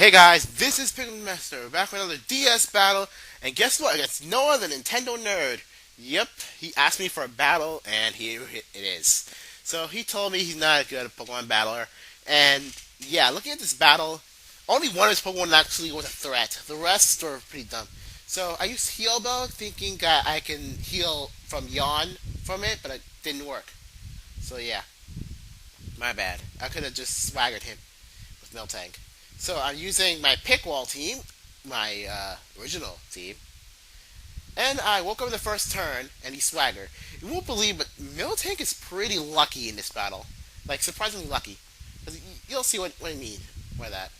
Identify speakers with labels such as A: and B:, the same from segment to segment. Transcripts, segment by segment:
A: Hey guys, this is PikWall back with another DS battle, and guess what? Against Noah the Nintendo Nerd. Yep, he asked me for a battle, and here it is. So he told me he's not a good Pokemon battler, and yeah, looking at this battle, only one of his Pokemon actually was a threat. The rest were pretty dumb. So I used Heal Bell, thinking that I can heal from Yawn from it, but it didn't work. So yeah, my bad. I could have just swaggered him with Miltank. So I'm using my PikWall team, my original team, and I woke up in the first turn, and he swaggered. You won't believe, but Miltank is pretty lucky in this battle. Like, surprisingly lucky. You'll see what I mean by that.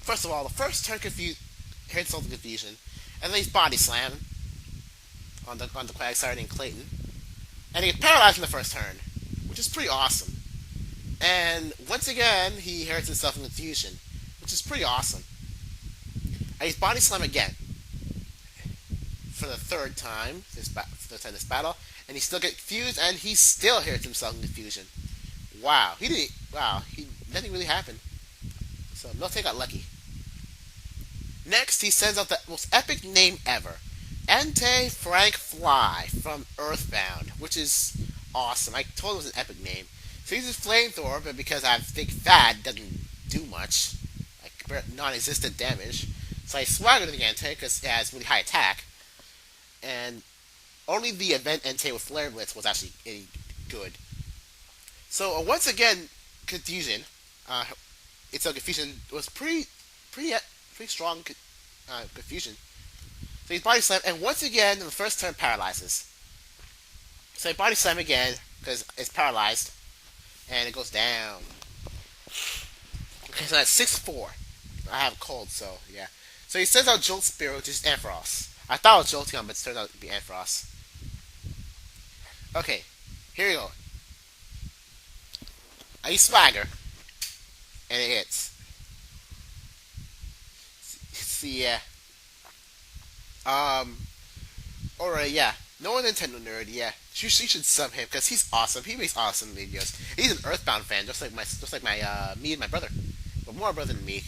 A: First of all, the first turn hits all the confusion, and then he's Body Slam on the Quagsire named Clayton, and he gets paralyzed in the first turn, which is pretty awesome. And once again, he hurts himself in confusion, which is pretty awesome. And he's Body Slam again for the third time this battle, and he still gets confused, and he still hurts himself in confusion. Wow, nothing really happened. So Miltank got lucky. Next, he sends out the most epic name ever, Entei Frank Fly from EarthBound, which is awesome. I told him it was an epic name. So he uses Flamethrower, but because I think Fad doesn't do much, like non-existent damage, so I swaggered the Entei because it has really high attack, and only the event Entei with Flare Blitz was actually any good. So once again, confusion. It's a confusion was pretty strong confusion. So he's Body Slam, and once again, in the first turn, paralyzes. So I Body Slam again because it's paralyzed, and it goes down. Okay, so that's 6-4. I have a cold, so yeah. So he sends out Jolt Spirit, which is Ampharos. I thought it was Jolteon, but it turned out to be Ampharos. Okay, here we go. I use Swagger, and it hits. See, yeah. Alright, yeah. NoahTheNintendoNerd, yeah. You should sub him because he's awesome. He makes awesome videos. He's an EarthBound fan, just like me and my brother, but more brother than me.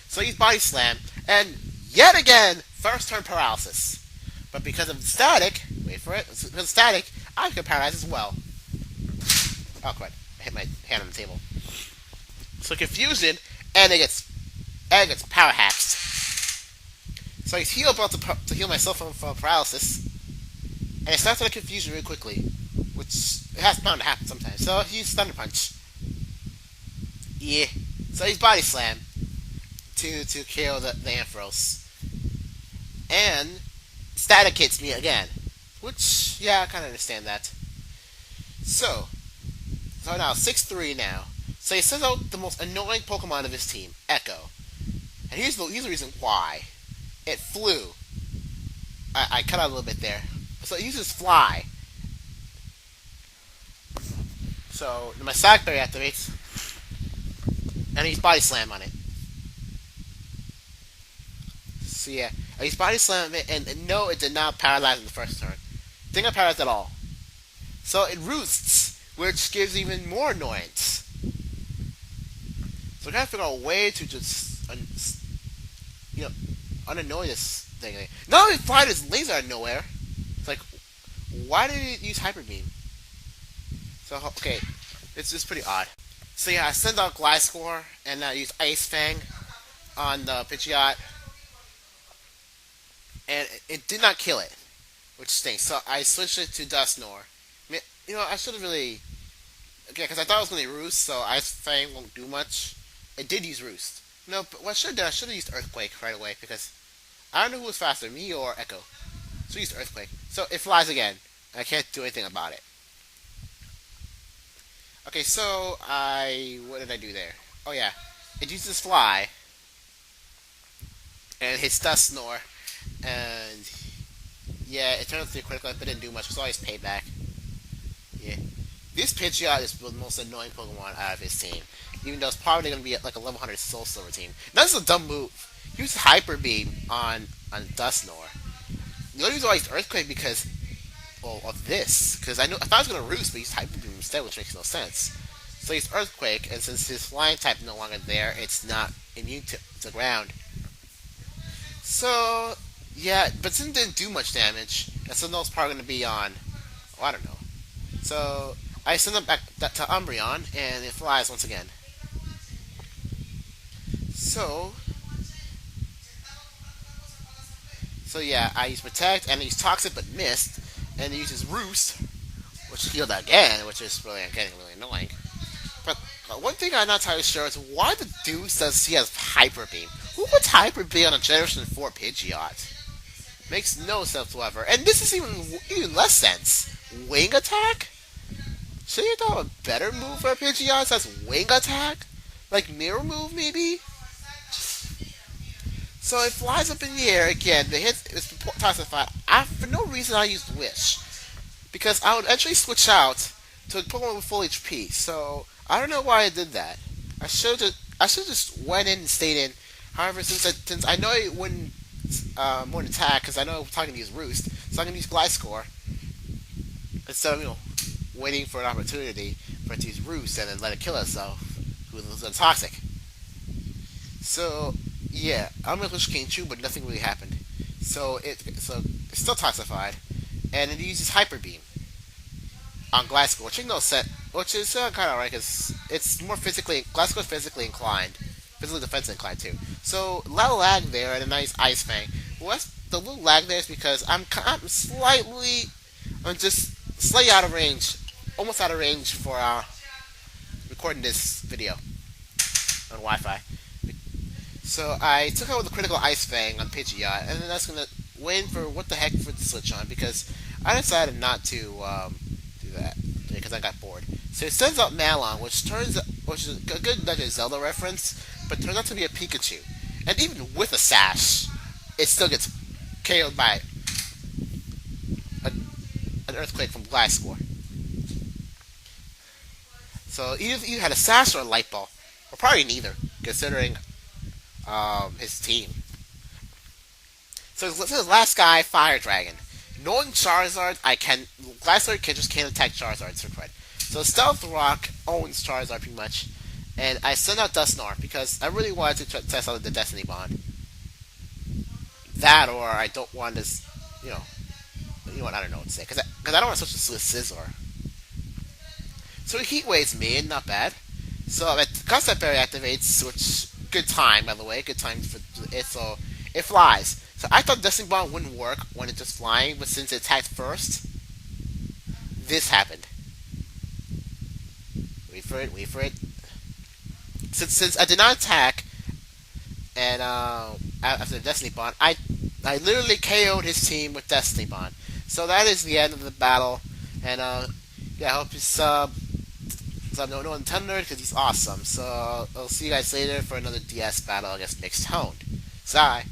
A: So he's Body Slam, and yet again, first turn paralysis. But because of static, wait for it. Because of static, I can paralyze as well. Oh, crud! I hit my hand on the table. So confusion, and it gets power hacked. So he's heal about to heal myself from paralysis, and it starts with a confusion really quickly, which it has bound to happen sometimes. So he uses Thunder Punch. Yeah. So he's Body Slam to kill the Ampharos. And static hits me again, which yeah, I kind of understand that. So now 6-3 now. So he sends out the most annoying Pokemon of his team, Echo. And here's the reason why. It flew. I cut out a little bit there. So it uses Fly. So my Sack Berry activates, and he's Body Slam on it. So yeah, he's Body Slam it, and no, it did not paralyze in the first turn. It did not paralyze at all. So it roosts, which gives even more annoyance. So I gotta figure out a way to just, unannoy this thing. Not only fired his laser out of nowhere. It's like, why did it use Hyper Beam? So okay, it's just pretty odd. So yeah, I send out Gliscor, and I use Ice Fang on the Pidgeot, and it did not kill it, which stinks. So I switched it to Dusknoir. I should have really, because I thought it was going to Roost, so Ice Fang won't do much. It did use Roost. No, but what I should have done, I should have used Earthquake right away, because I don't know who was faster, me or Echo. So I used Earthquake. So it flies again. I can't do anything about it. Okay, so what did I do there? Oh yeah, it uses Fly, and it hits Dusknoir, and yeah, it turned out to be critical, but it didn't do much, so I always payback. Yeah. This Pidgeot is the most annoying Pokemon out of his team, even though it's probably going to be like a level 100 Soul Silver team. That's a dumb move. He used Hyper Beam on Dusknoir. The only reason why I used Earthquake of this, because I thought I was going to Roost, but he used Hyper Beam instead, which makes no sense. So he's Earthquake, and since his flying type no longer there, it's not immune to the ground. So yeah, but since it didn't do much damage, and so it's probably going to be on. Oh, I don't know. So I send it back to Umbreon, and it flies once again. So yeah, I use Protect, and I use Toxic but missed, and he uses Roost, which healed again, which is really getting really annoying. But one thing I'm not entirely sure is why the dude says he has Hyper Beam. Who puts Hyper Beam on a Generation 4 Pidgeot? Makes no sense whatsoever. And this is even less sense. Wing Attack? Should you thought of a better move for a Pidgeot as Wing Attack? Like Mirror Move, maybe? So it flies up in the air again. The hit is toxified. For no reason, I used Wish. Because I would eventually switch out to a Pokemon with full HP. So I don't know why I did that. I should just went in and stayed in. However, since I know it wouldn't attack, because I know I'm talking to use Roost, so I'm gonna use Gliscor instead of waiting for an opportunity for it to use Roost and then let it kill itself with toxic. So yeah, I'm gonna push King but nothing really happened. So it's still toxified, and it uses Hyper Beam on Gliscor, which is kind of alright because it's more Gliscor is physically inclined, physically defensive inclined too. So a lot of lag there and a nice Ice Fang. Well, the little lag there is because I'm just slightly out of range, almost out of range for recording this video on Wi-Fi. So I took out with a critical Ice Fang on Pidgeot, and then I was gonna wait for what the heck for it to switch on because I decided not to do that because I got bored. So it sends out Malon, which is a good Legend of Zelda reference, but turns out to be a Pikachu. And even with a Sash, it still gets KO'd by an Earthquake from Gliscor. So either you had a Sash or a Light Ball, or probably neither, considering his team. So this last guy, Fire Dragon. Knowing Charizard, Gliscor can't attack Charizard, so cred. So Stealth Rock owns Charizard pretty much, and I send out Dusknoir because I really wanted to test out the Destiny Bond. That, or I don't want this, you know what, I don't know what to say, because I don't want to switch to Scizor. So he Heat Waves me, and not bad. So Concept Berry activates, which good time, by the way, good time for it. So it flies. So I thought Destiny Bond wouldn't work when it's just flying, but since it attacked first, this happened. Wait for it. Since I did not attack, and after Destiny Bond, I literally KO'd his team with Destiny Bond. So that is the end of the battle, and yeah, I hope you sub NoahTheNintendoNerd because he's awesome. So I'll see you guys later for another DS battle against Mixed Toned. Bye.